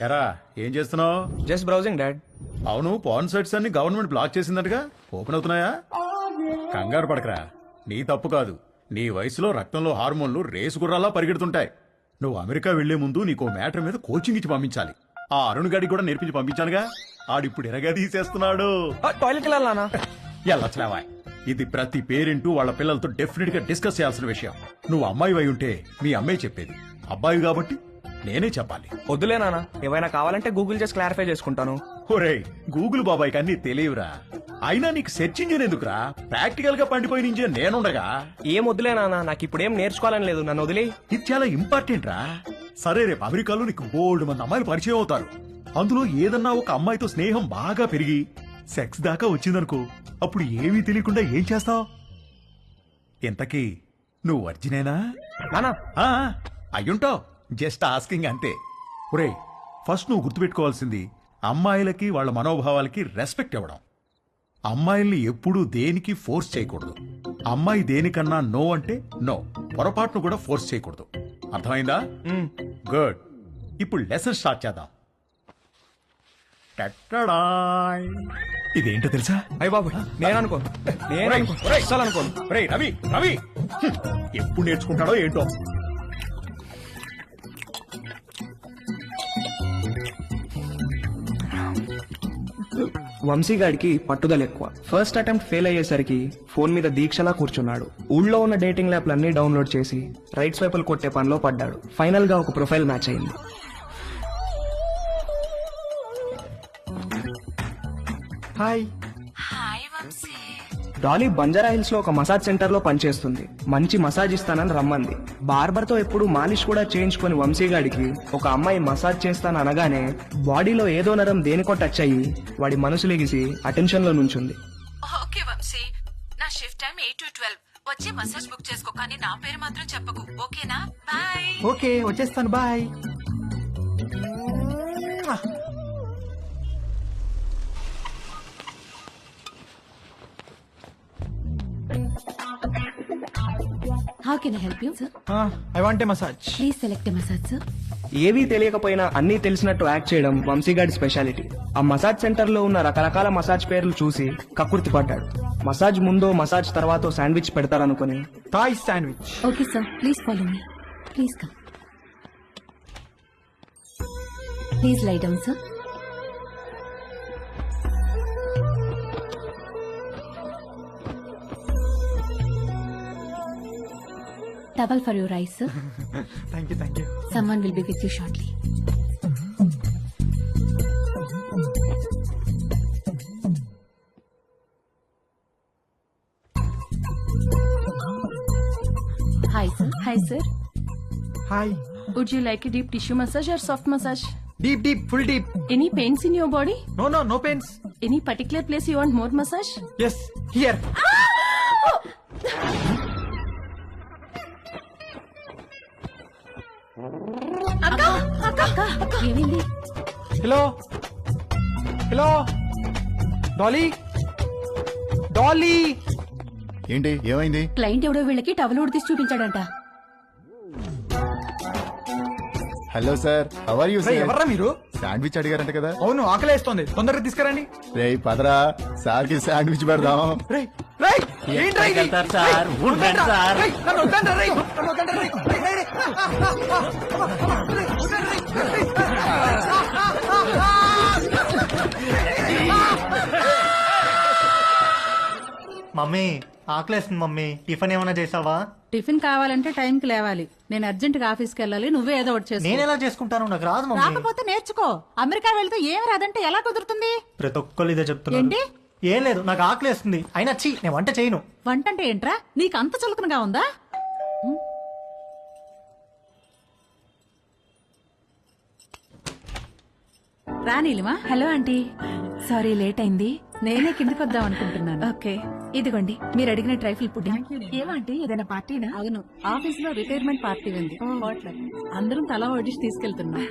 ఎరా ఏం చేస్తున్నావు? Just browsing dad. అవును, పాన్ సైట్స్ అన్ని గవర్నమెంట్ బ్లాక్ చేసిందటగా, ఓపెన్ అవుతున్నాయా? కంగారు పడకరా, నీ తప్పు కాదు. నీ వయసులో రక్తంలో హార్మోన్లు రేసు గుర్రాలా పరిగెడుతుంటాయి. నువ్వు అమెరికా వెళ్లే ముందు నీకో మ్యాటర్ మీద కోచింగ్ ఇచ్చి పంపించాలి. ఆ అరుణ్ గాడికి కూడా నేర్పించి పంపించానుగా, ఆడిప్పుడు ఎరగా తీసేస్తున్నాడు. టాయిలెట్ వెళ్ళాలనా? ఎల్లట్లేవా, ఇది ప్రతి పేరెంట్ వాళ్ళ పిల్లలతో డెఫినెట్ గా డిస్కస్ చేయాల్సిన విషయం. నువ్వు అమ్మాయి అయి ఉంటే మీ అమ్మాయి చెప్పేది, అబ్బాయి కాబట్టి నేనే చెప్పాలి. వద్దులే నాన్న, ఏమైనా కావాలంటే గూగుల్ చేసి క్లారిఫై చేసుకుంటాను. ఒరేయ్, గూగుల్ బాబాయ్కి అన్ని తెలియవురా. అయినా నీకు సెర్చ్ ఇంజిన్ ఎందుకురా? ప్రాక్టికల్ గా పండిపోయిన ఇంజిన్ నేనుండగా. ఏం వద్దులే నాన్న, నాకు ఇప్పుడేం నేర్చుకోవాలని లేదు, నన్ను వదిలే. ఇది చాలా ఇంపార్టెంట్ రా. సరే, రేపు అమెరికాలో నీకు బోల్డ్ మంది అమ్మాయిలు పరిచయం అవుతారు. అందులో ఏదన్నా ఒక అమ్మాయితో స్నేహం బాగా పెరిగి సెక్స్ దాకా వచ్చిందనుకో, అప్పుడు ఏమీ తెలియకుండా ఏం చేస్తావు? ఇంతకీ నువ్వు వర్జినేనా? నానా అయ్యుంటావు, జస్ట్ ఆస్కింగ్ అంతే. ఒరేయ్, ఫస్ట్ నువ్వు గుర్తుపెట్టుకోవాల్సింది అమ్మాయిలకి వాళ్ళ మనోభావాలకి రెస్పెక్ట్ ఇవ్వడం. అమ్మాయిల్ని ఎప్పుడూ దేనికి ఫోర్స్ చేయకూడదు. అమ్మాయి దేనికన్నా నో అంటే నో, పొరపాటును కూడా ఫోర్స్ చేయకూడదు. అర్థమైందా? గుడ్. ఇప్పుడు లెసన్ స్టార్ట్ చేద్దాం. ఇదేంటో తెలుసా? అయ్య బాబు, నేను అనుకోను. అస్సలు అనుకోను. రవి రవి ఎప్పుడు నేర్చుకుంటాడో ఏంటో. వంశీగాడికి పట్టుదల ఎక్కువ. ఫస్ట్ అటెంప్ట్ ఫెయిల్ అయ్యేసరికి ఫోన్ మీద దీక్షలా కూర్చున్నాడు. ఊళ్ళో ఉన్న డేటింగ్ యాప్లన్నీ డౌన్లోడ్ చేసి రైట్ స్వైపులు కొట్టే పనిలో పడ్డాడు. ఫైనల్ గా ఒక ప్రొఫైల్ మ్యాచ్ అయింది. Hi. Hi Vamshi. Dolly Banjara Hills లో ఒక మసాజ్ సెంటర్ లో పనిచేస్తుంది. మంచి మసాజ్ ఇస్తానని రమ్మంది. బార్బర్ తో ఎప్పుడు మాలిష్ కూడా చేయించుకుని వంశీగాడికి ఒక అమ్మాయి మసాజ్ చేస్తాను అనగానే బాడీలో ఏదో నరం దేనికో టచ్ అయ్యి వాడి మనసు లెగిసి అటెన్షన్ లో నుంచుంది. ఓకే వంశీ, నా షిఫ్ట్ టైం 8 to 12. వచ్చి మసాజ్ బుక్ చేసుకో, కానీ నా పేరు మాత్రం చెప్పకు, ఓకేనా? బాయ్. ఓకే, వచ్చేస్తాను, bye. How can I help you, sir? I want a massage. Please select a massage, sir. ఏవీ తెలియకపోయినా అన్నీ తెలిసినట్టు యాక్ట్ చేయడం వంశీగాడి స్పెషాలిటీ. ఆ మసాజ్ సెంటర్ లో ఉన్న రకరకాల మసాజ్ పేర్లు చూసి కక్కుర్తి పడ్డాడు. మసాజ్ ముందో మసాజ్ తర్వాతో శాండ్విచ్ పెడతారనుకుని Thai sandwich. Okay, sir. Please follow me. Please come. Please lie down, sir. Towel for your eyes, sir. Thank you. Someone will be with you shortly. Hi, sir. Hi, sir. Hi. Would you like a deep tissue massage or soft massage? Deep full deep. Any pains in your body? No pains. Any particular place you want more massage? Yes, here. ఏమైంది? Hello Dolly. ఏంటి, ఏమైంది? Client ఎవడో వీళ్ళకి towel ఉడి తీసి చూపించాడంట. Hello sir, how are you sir? ఎవర్రా మీరు? శాండ్విచ్ అడిగారంట కదా. అవును, ఆకలేస్తోంది, తొందరగా తీసుకురండి. రేయ్ పదరా, సార్ కి శాండ్విచ్ పెడదాం. రేయ్ రేయ్, ఏంట్రా ఇది? సార్, ఉండండి సార్. రేయ్, నన్ను వద్దండ్రా, రేయ్, నన్ను వద్దండ్రా, రేయ్, రేయ్, రేయ్, మమ్మీ ఆకలేస్తుంది మమ్మీ, టిఫిన్ ఏమైనా చేసావా? టిఫిన్ కావాలంటే టైంకి లేవాలి. నేను అర్జెంట్ గా ఆఫీస్కి వెళ్ళాలి, నువ్వే ఏదో ఒకటి చేసుకో. నేను ఎలా చేసుకుంటాను, నాకు రాదు మమ్మీ. రాకపోతే నేర్చుకో. అమెరికా వెళ్తే ఏం రాదంటే ఎలా కుదురుతుంది? ప్రతి ఒక్కళ్ళు ఇదే చెప్తున్నారు. ఏంటి? ఏం లేదు, నాకు ఆకలేస్తుంది. అయినా చీ, నేను వంట చేయను. వంట అంటే ఏంట్రా? నీకు అంత చులకనగా ఉందా? రా Neelima. Hello aunty, sorry late అయింది. నేనే కిందకి వద్దాం అనుకుంటున్నాను. ఓకే, ఇదిగోండి మీరు అడిగిన ట్రైఫుల్ పుడ్డింగ్. ఏమంటే ఏదైనా పార్టీనా? అవును, ఆఫీస్ లో రిటైర్మెంట్ పార్టీ ఉంది. అందరం తలా వడ్డిసి తీసుకెళ్తున్నాం.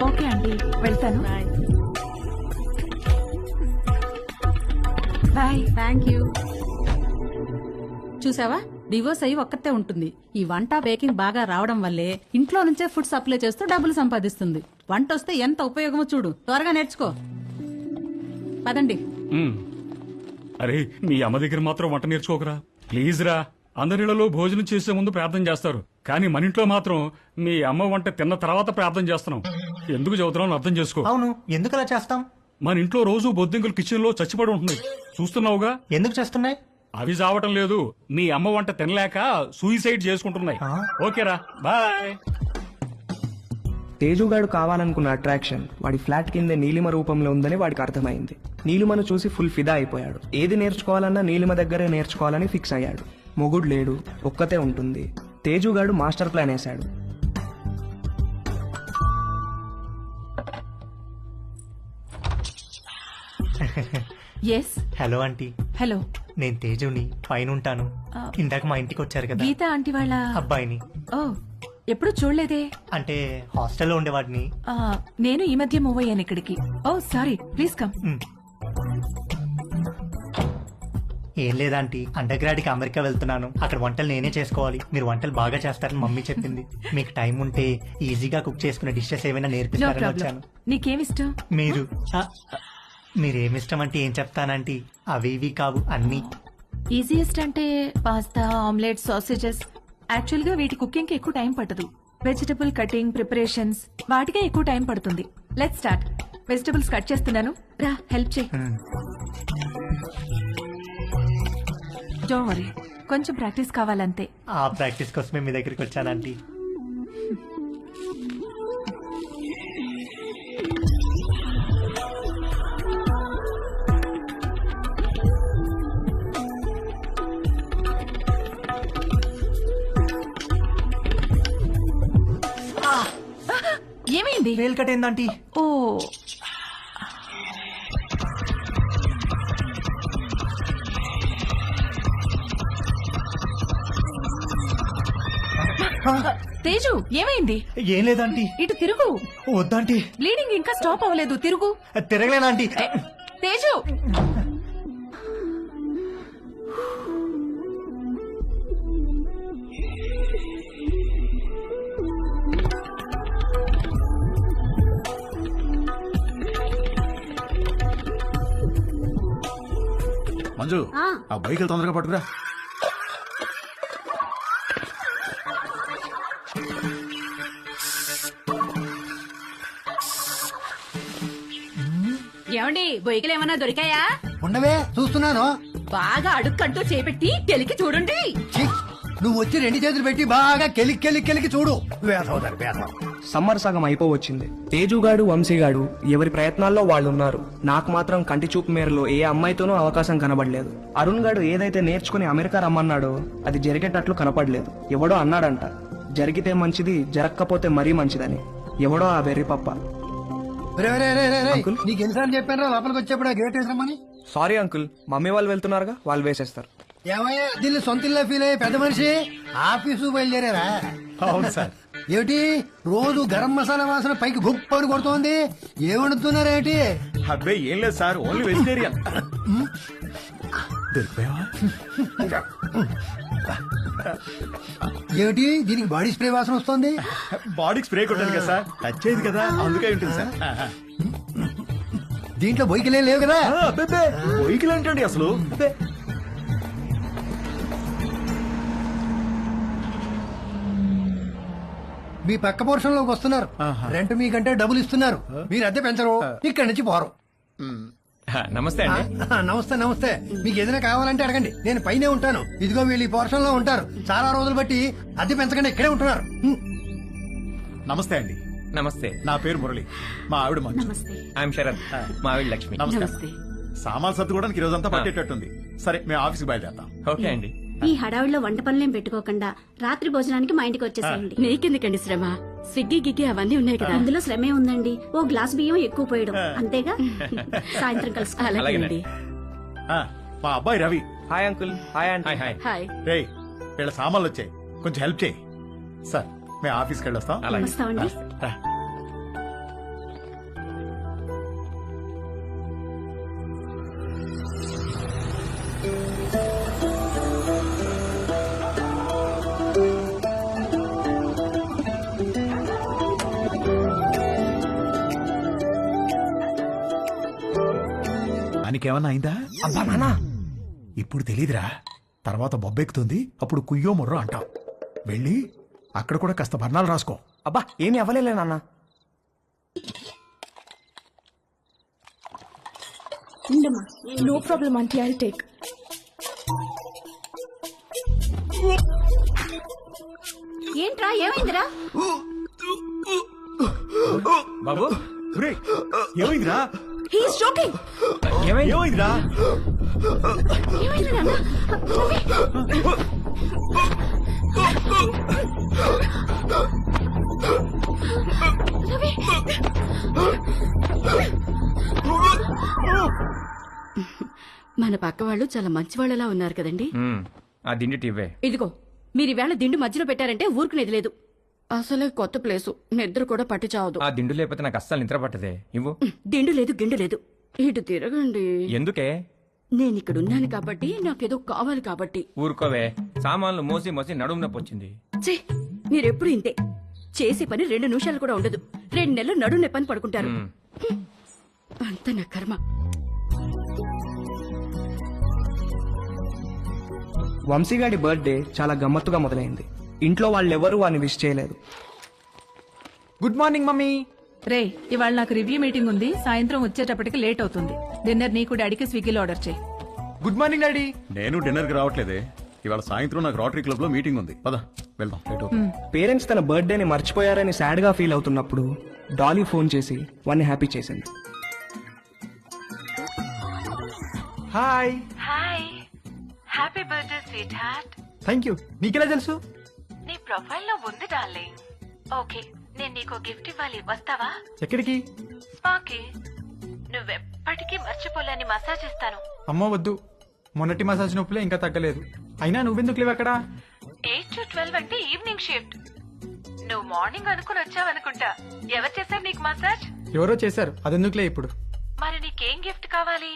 ఓకే ఆంటీ, వెళ్తాను. బాయ్. Thank you. చూసావా, డివోర్స్ అయ్యి ఒక్కతే ఉంటుంది. ఈ వంట బేకింగ్ బాగా రావడం వల్లే ఇంట్లో నుంచే ఫుడ్ సప్లై చేస్తూ డబ్బులు సంపాదిస్తుంది. వంట వస్తే ఎంత ఉపయోగమో చూడు. త్వరగా నేర్చుకో. పదండి. అరే మీ అమ్మ దగ్గర మాత్రం వంట నేర్చుకోకరా ప్లీజ్ రా. అందరిలో భోజనం చేసే ముందు ప్రార్థన చేస్తారు, కానీ మన ఇంట్లో మాత్రం మీ అమ్మ వంట తిన్న తర్వాత ప్రార్థన చేస్తున్నాం. ఎందుకు చదువుతున్నావు అర్థం చేసుకో. అవును, ఎందుకు అలా చేస్తాం? మన ఇంట్లో రోజు బొద్దింకలు కిచెన్ లో చచ్చిపడి ఉంటుంది, చూస్తున్నావుగా. ఎందుకు చేస్తున్నాయి? అవి చావటం లేదు, మీ అమ్మ వంట తినలేక సూయిసైడ్ చేసుకుంటున్నాయి. ఓకేరా, బాయ్. తేజుగాడు కావాలనుకున్న అట్రాక్షన్ వాడి ఫ్లాట్ కిందే నీలిమ రూపంలో ఉందని వాడికి అర్థమైంది. నీలిమను చూసి ఫుల్ ఫిదా అయిపోయాడు. ఏది నేర్చుకోవాలన్నా నీలిమ దగ్గరే నేర్చుకోవాలని ఫిక్స్ అయ్యాడు. మొగుడు లేడు, ఒక్కతే ఉంటుంది. తేజుగాడు మాస్టర్ ప్లాన్ వేశాడు. ఎస్. Hello aunty, hello. నేను తేజుని, పైన ఉంటాను. ఇందాక మా ఇంటికి వచ్చారు కదా గీత ఆంటీ వాళ్ళ అబ్బాయిని. ఓ, ఎప్పుడు చూడలేదే. అంటే హాస్టల్లో ఉండేవాడిని. ఆ, నేను ఈ మధ్య మూవ్ అయ్యాను ఇక్కడికి. ఓ సారీ, ప్లీజ్ కమ్. ఏం లేదాంటీ, అండర్ గ్రాడ్ కి అమెరికా వెళ్తున్నాను. అక్కడ వంటలు నేనే చేసుకోవాలి. మీరు వంటలు బాగా చేస్తారని మమ్మీ చెప్పింది. మీకు టైం ఉంటే ఈజీగా కుక్ చేసుకునే డిషెస్ ఏమైనా నో నేర్పిస్తారని ప్రాబ్లం. వచ్చాను. నీకేమిష్టం? మీరు మీరేమిష్టం అంటే ఏం చెప్తానంటీ, అవి ఇవి కావు అన్ని. ఈజియెస్ట్ అంటే పాస్తా, ఆమ్లెట్, సాసేజెస్. యాక్చువల్ గా వీటి కుకింగ్ కి ఎక్కువ టైం పట్టదు. వెజిటబుల్ కటింగ్, ప్రిపరేషన్స్ వాటికే ఎక్కువ టైం పడుతుంది. Let's start. వెజిటబుల్స్ కట్ చేస్తున్నాను, రా హెల్ప్ చేయి. డోంట్ వరీ, కొంచెం ప్రాక్టీస్ కావాలంతే. ఆ ప్రాక్టీస్ కోసమే మీ దగ్గరికి వచ్చానంటీ. ఏమైంది? వేలు కట్టేందంటీ. ఓ, తేజు ఏమైంది? ఏం లేదంటీ. ఇటు తిరుగు. వద్దంటీ. బ్లీడింగ్ ఇంకా స్టాప్ అవ్వలేదు, తిరుగు. తిరగలేనంటీ. తేజు, మంజు ఆ బైక్ తొందరగా పట్టుకురా. ఏమండి బొయ్యకలు ఏమన్నా దొరికాయా? ఉండవే చూస్తున్నాను. బాగా అడుక్కంటూ చేపెట్టి తెలికి చూడండి. ఛీ, నువ్వు వచ్చి రెండు చేతులు పెట్టి బాగా కెలికి చూడు. వేసవుతారు వేసవు. సమ్మర్ సగం అయిపోవచ్చింది. తేజుగాడు, వంశీగాడు ఎవరి ప్రయత్నాల్లో వాళ్ళున్నారు. నాకు మాత్రం కంటి చూపు మేరలో ఏ అమ్మాయితోనూ అవకాశం కనబడలేదు. అరుణ్ గాడు ఏదైతే నేర్చుకుని అమెరికా రమ్మన్నాడో అది జరిగేటట్లు కనపడలేదు. ఎవడో అన్నాడంట, జరిగితే మంచిది, జరగకపోతే మరీ మంచిదని. ఎవడో ఆ వెర్రి పప్ప. నీకు ఎన్నిసార్లు చెప్పాను లోపలికి వచ్చేప్పుడు గేట్ వేసామని. సారీ అంకుల్, మమ్మీ వాళ్ళు వెళ్తున్నారుగా, వాళ్ళు వేసేస్తారు. ఏమయ్యా దీన్ని సొంత ఇల్లు ఫీల్ అయ్యే పెద్ద మనిషి ఆఫీసు బయలుదేరారా? అవును సార్. ఏమిటి రోజు గరం మసాలా వాసన పైకి గొప్పని కొడుతోంది? ఏమడుతున్నారేమిటి? అబ్బే ఏం లేదు సార్, ఓన్లీ వెజిటేరియన్. దొరికిపోయావా? ఏమిటి దీనికి బాడీ స్ప్రే వాసన వస్తుంది? బాడీకి స్ప్రే కొట్టాను కదా సార్, టచ్ అయింది కదా అందుకే ఉంటుంది సార్. దీంట్లో బొయ్యికలేం లేవు కదా? వెహికల్ ఏంటండి అసలు? మీ పక్క పోర్షన్ లోకి వస్తున్నారు. రెంట్ మీకంటే డబ్బులు ఇస్తున్నారు. మీరు అద్దె పెంచరు, ఇక్కడి నుంచి పోరు. నమస్తే అండి. నమస్తే నమస్తే. మీకు ఏదైనా కావాలంటే అడగండి, నేను పైనే ఉంటాను. ఇదిగో వీళ్ళు ఈ పోర్షన్ లో ఉంటారు. చాలా రోజులు బట్టి అద్దె పెంచకుండా ఇక్కడే ఉంటున్నారు. నమస్తే అండి. నమస్తే. నా పేరు మురళి, మా ఆవిడ మంజు. ఐఎమ్ శరత్, మా ఆవిడ లక్ష్మి. నమస్తే. సామాన్ సర్దుకోవడానికి ఈ రోజంతా పట్టేటట్టుంది. సరే మేము ఆఫీస్కి బయలుదేరుతాం. ఓకే అండి. ఈ హడావిడిలో వంట పనులేం పెట్టుకోకుండా రాత్రి భోజనానికి మా ఇంటికి వచ్చేసేయండి. నీకెందుకండి శ్రమ? స్విగ్గీ గిగ్గి అవన్నీ ఉన్నాయి కదా. అందులో శ్రమే ఉందండి. ఓ గ్లాస్ బియ్యం ఎక్కువ పోయడం అంతేగా. సాయంత్రం కలుసుకో. అలాగేనండి. మా అబ్బాయి Ravi. Hi uncle. Hi aunty. Hi hi. Hi. రేయ్ వీళ్ళ సామాన్లు వచ్చాయి, కొంచెం హెల్ప్ చేయి. సార్ మేము ఆఫీస్కి వెళ్ళొస్తాం. వస్తామండి. రా. దానికేమన్నా అయిందా? అబ్బా నానా, ఇప్పుడు తెలీదురా, తర్వాత బొబ్బెక్కుతుంది, అప్పుడు కుయ్యో మొర్రో అంటాం. వెళ్ళి అక్కడ కూడా కాస్త బర్ణాలు రాసుకో. అబ్బా ఏమీ అవ్వలేలే నాన్న. ఉండమ్మా, no problem aunty, I take. ఏంట్రా, ఏమైందిరా? బాబు ఒరేయ్, ఏమైందిరా? He's joking. ఏమైందిరా? ఏమైంది నాన్న? రవి, మన పక్క వాళ్ళు చాలా మంచి వాళ్ళలా ఉన్నారు కదండి. ఆ దిండి టీవే. ఇదిగో మీరు ఈవేళ దిండు మధ్యలో పెట్టారంటే ఊరుకునేది లేదు. అసలే కొత్త ప్లేసు, నిద్ర కూడా పట్టి చావదు. ఆ దిండు లేకపోతే నాకు అస్సలు నిద్ర పట్టదే. ఇవ్వు. దిండు లేదు గిండు లేదు. ఇటు తిరగండి. ఎందుకే? నేను ఇక్కడ ఉన్నాను కాబట్టి, నాకేదో కావాలి కాబట్టి. ఊరుకోవే, సామాన్లు మోసి మోసి నడుము నొప్పి వచ్చింది. ఛీ, మీరెప్పుడు ఇంతే. చేసే పని 2 నిమిషాలు కూడా ఉండదు. 2 నెలలు నడుము నొప్పని పడుకుంటారు. అంత నా కర్మ. వంశీగాడి బర్త్డే చాలా గమ్మత్తుగా మొదలైంది. ఇంట్లో వాళ్ళెవరూ వాడిని విష్ చేయలేదు. Good morning mummy. రే, ఇవాళ నాకు రివ్యూ మీటింగ్ ఉంది, సాయంత్రం వచ్చేటప్పటికి లేట్ అవుతుంది. డిన్నర్ నీకు డాడీకి స్విగ్గీలో ఆర్డర్ చేయి. Good morning daddy. నేను డిన్నర్కి రావట్లేదే, ఇవాళ సాయంత్రం నాకు రోటరీ క్లబ్ లో మీటింగ్ ఉంది. పద వెళ్దాం. లేట్ అవుతుంది. పేరెంట్స్ తన బర్త్డేని మర్చిపోయారని సాడ్ గా ఫీల్ అవుతున్నప్పుడు డాలీ ఫోన్ చేసి వాడిని హ్యాపీ చేసింది. Hi. Hi, happy birthday sweet heart. Thank you. నీకెలా తెలుసు? నీ ప్రొఫైల్ లో ఉంది డార్లింగ్. ఓకే, నేను నీకు గిఫ్ట్ ఇవ్వాలి, వస్తావా? ఎక్కడికి? స్పాకి. నువ్వెప్పటికీ మర్చిపోలేని మసాజ్ ఇస్తాను. అమ్మో వద్దు, మొన్నటి మసాజ్ నొప్పులే ఇంకా తగ్గలేదు. అయినా నువ్వెందుకు లేవు అక్కడ? 8 to 12 అంటే ఈవినింగ్ షిఫ్ట్. నువ్వు మార్నింగ్ అనుకుని వచ్చావనుకుంటా. ఎవరు చేశారు నీకు మసాజ్? ఎవరో చేశారు, అదెందుకులే ఇప్పుడు. మరి నీకేం గిఫ్ట్ కావాలి?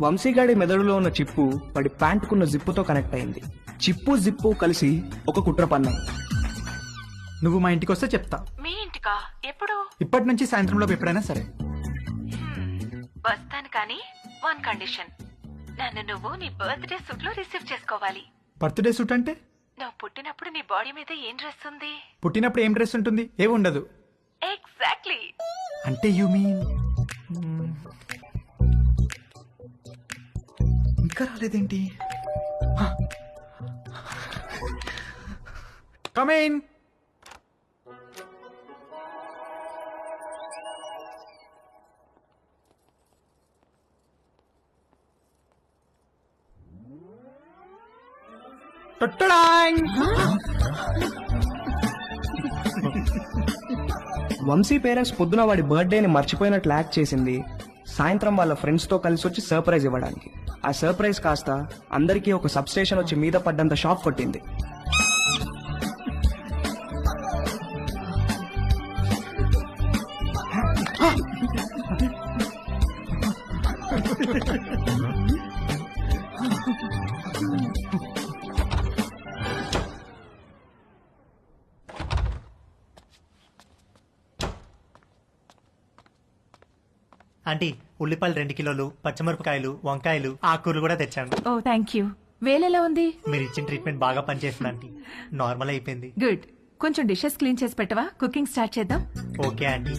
వంశీగాడి మెదడులో ఉన్న చిప్పు వాడి ప్యాంటుకున్న జిప్పుతో కనెక్ట్ అయింది. చిప్పు జిప్పు కలిసి ఒక కుట్ర పన్నాయి. నువ్వు మా ఇంటికి వస్తే చెప్తా. మీ ఇంటికా? ఎప్పుడు? ఇప్పటి నుంచి సాయంత్రంలో ఎప్పుడైనా సరే. వస్తాను, కానీ 1 కండిషన్. నన్ను నువ్వు నీ బర్త్డే సూట్ లో రిసీవ్ చేసుకోవాలి. బర్త్డే సూట్ అంటే? నువ్వు పుట్టినప్పుడు నీ బాడీ మీద ఏం డ్రెస్ ఉంది? పుట్టినప్పుడు ఏం డ్రెస్ ఉంటుంది? ఏమి ఉండదు. ఎగ్జాక్ట్లీ. అంటే యు మీన్ ఇంకా రాలేదేంటి? Come in. వంశీ పేరెంట్స్ పొద్దున వాడి బర్త్డేని మర్చిపోయినట్లు యాక్ట్ చేసింది సాయంత్రం వాళ్ళ ఫ్రెండ్స్ తో కలిసి వచ్చి సర్ప్రైజ్ ఇవ్వడానికి. ఆ సర్ప్రైజ్ కాస్త అందరికీ ఒక సబ్ స్టేషన్ వచ్చి మీద పడ్డంత షాక్ కొట్టింది. ఆంటీ, ఉల్లిపాయలు 2 కిలోలు, పచ్చిమిరపకాయలు, వంకాయలు, ఆకుకూరలు కూడా తెచ్చాను. ఓ థ్యాంక్ యూ. వేలెలా ఉంది? మీరు ఇచ్చిన ట్రీట్మెంట్ బాగా పనిచేస్తుంది ఆంటీ. నార్మల్ అయిపోయింది. గుడ్. కొంచెం డిషెస్ క్లీన్ చేసి పెట్టవా? కుకింగ్ స్టార్ట్ చేద్దాం. Okay aunty.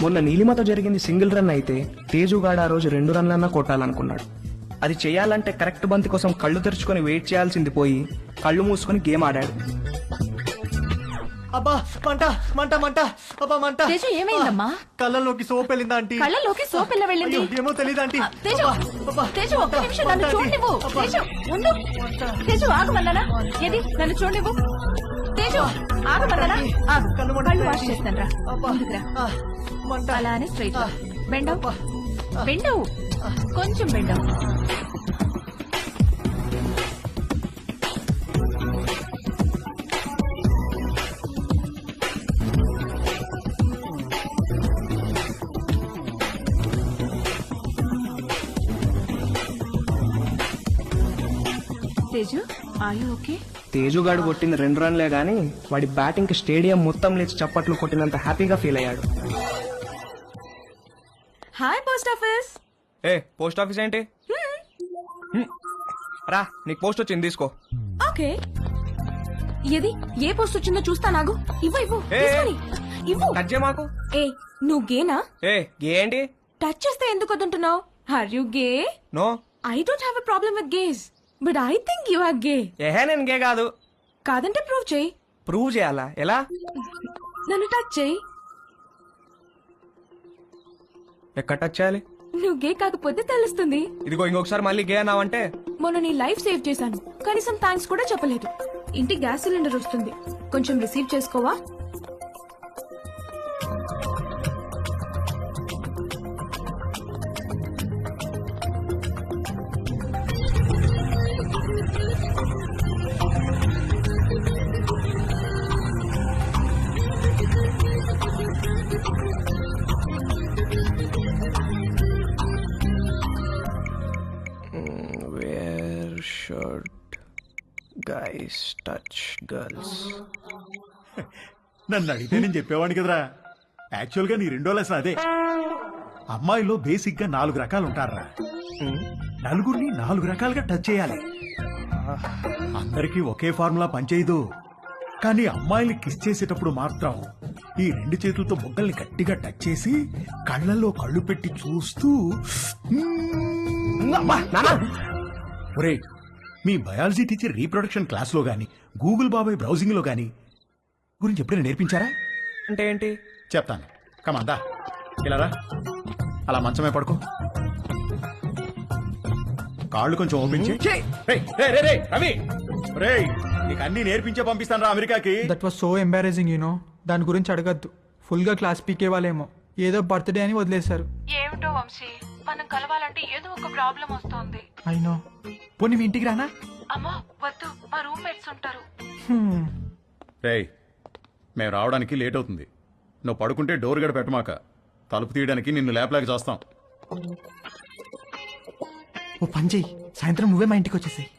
మొన్న నీలిమతో జరిగింది సింగిల్ రన్ అయితే తేజుగాడు ఆ రోజు 2 రన్లన్నా కొట్టాలనుకున్నాడు. అది చేయాలంటే కరెక్ట్ బంతి కోసం కళ్ళు తెరుచుకొని వెయిట్ చేయాల్సింది పోయి కళ్ళు మూసుకొని గేమ్ ఆడాడు. అబ్బా మంట మంట మంట అబ్బా మంట తేజు ఏమైందమ్మా? కళ్ళలోకి సోప్ వెళ్ళిందా ఆంటీ? కళ్ళలోకి సోప్ ఎలా వెళ్ళింది? అయ్యో, ఏమో తెలీదు ఆంటీ. తేజు అబ్బా, తేజు ఒక్క మంట, నిమిషం నన్ను మంట చూడనివ్వు. ఆంటీ. తేజు ఉండు. తేజు ఆగమన్నానా? ఏది నన్ను చూడనివ్వు. తేజు ఆగమన్నానా? ఆగు. కళ్ళు మంట. కళ్ళు వాష్ చేస్తాను రా. అబ్బా, ముందుకు రా. ఆ, మంట. అలానే స్ట్రైట్ బెండవు బెండవు కొంచెం బెండవు. తేజు ఆయు ఓకే? తేజుగాడు కొట్టిన 2 రన్లే గాని వాడి బ్యాటింగ్ కి స్టేడియం మొత్తం లేచి చప్పట్లు కొట్టినంత హ్యాపీగా ఫీల్ అయ్యాడు. Hi post office. ఏ పోస్ట్ ఆఫీస్ ఏంటి? రా నీకు పోస్ట్ వచ్చింది తీసుకో. ఓకే ఏది ఏ పోస్ట్ వచ్చిందో చూస్తా. నాగు ఇవ్వు ఇవ్వు ఏ, తీసుకొని. ఇవ్వు. టచ్ చేయ మాకు. ఏ నువ్వు గేనా? ఏ గే ఏంటి? టచ్ చేస్తే ఎందుకు వద్దంటున్నావు? Are you gay? No. I don't have a problem with gays but I think you are gay. ఏహే నేను గే కాదు. కాదంటే ప్రూవ్ చేయి. ప్రూవ్ చేయాలా? ఎలా? నన్ను టచ్ చేయి. ఎక్కడ టచ్ చేయాలి? నువ్వు గే కాకపోతే తెలుస్తుంది. ఇదిగో ఇంకొకసారి మళ్ళీ గే అన్నావంటే మొన్న నీ లైఫ్ సేవ్ చేశాను, కనీసం థ్యాంక్స్ కూడా చెప్పలేదు. ఇంటికి గ్యాస్ సిలిండర్ వస్తుంది, కొంచెం రిసీవ్ చేసుకోవా? Where should guys touch girls? నన్ను అడిగితే నేను చెప్పేవాడిని కదరా. యాక్చువల్ గా నీ రెండో లెసన్ అదే. అమ్మాయిలో బేసిక్ గా 4 రకాలు ఉంటారా. నలుగురిని 4 రకాలుగా టచ్ చేయాలి. అందరికీ ఒకే ఫార్ములా పనిచేయదు. కానీ అమ్మాయిని కిస్ చేసేటప్పుడు మాత్రం ఈ 2 చేతులతో బొగ్గల్ని గట్టిగా టచ్ చేసి కళ్ళల్లో కళ్ళు పెట్టి చూస్తూ ఒరేయ్, మీ బయాలజీ టీచర్ రీప్రొడక్షన్ క్లాస్ లో గాని గూగుల్ బాబాయ్ బ్రౌజింగ్ లో గాని గురించి ఎప్పుడైనా నేర్పించారా? అంటే ఏంటి? చెప్తాను. కమాందా ఇలా రా. అలా మంచమే పడుకో. కాళ్ళు కొంచెం ఓపెన్ చేయి. రవి రేయ్, నీకు అన్ని నేర్పించే పంపిస్తాను రా అమెరికాకి. That was so embarrassing you know. దాని గురించి అడగద్దు. ఫుల్ గా క్లాస్ పీకే వాళ్ళేమో ఏదో బర్త్డే అని వదిలేశారు. ఏమిటో వంశీ, మనం కలవాలంటే ఏదో ఒక ప్రాబ్లం వస్తోంది. అయినో. పోనీ మీ ఇంటికి రానా? అమ్మా వద్దు, మా రూమ్మేట్స్ ఉంటారు. రేయ్, మేము రావడానికి లేట్ అవుతుంది. నువ్వు పడుకుంటే డోర్ గడ పెట్టమాక. తలుపు తీయడానికి నిన్ను లేపలేక చేస్తాం. ఓ పని చెయ్యి, సాయంత్రం నువ్వే మా ఇంటికి వచ్చేసాయి.